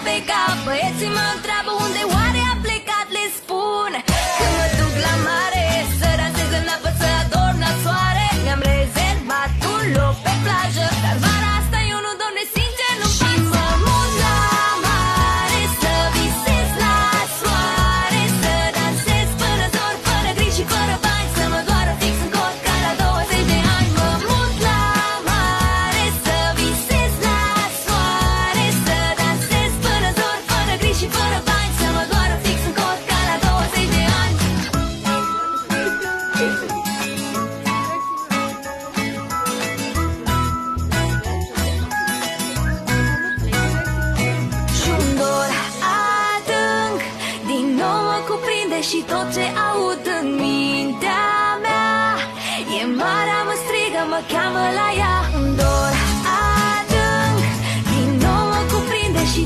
pe cap. Băieții mă întreabă unde oare a plecat, le spun că mă duc la mare să dansez în apă, să adorm la soare. Mi-am rezervat un loc pe plajă, dar vara asta eu nu, Doamne, sincer nu-mi pasă. Mă mut la mare să visez la soare, să dansez până zor, fără griji și fără bani, să mă doară fix în cot ca la 20 de ani. Mă mut la mare să visez la soare, să dansez până zor, fără griji și fără bani, să mă doară fix în cot ca la 20 de ani. Și un dor adânc din nou mă cuprinde și tot ce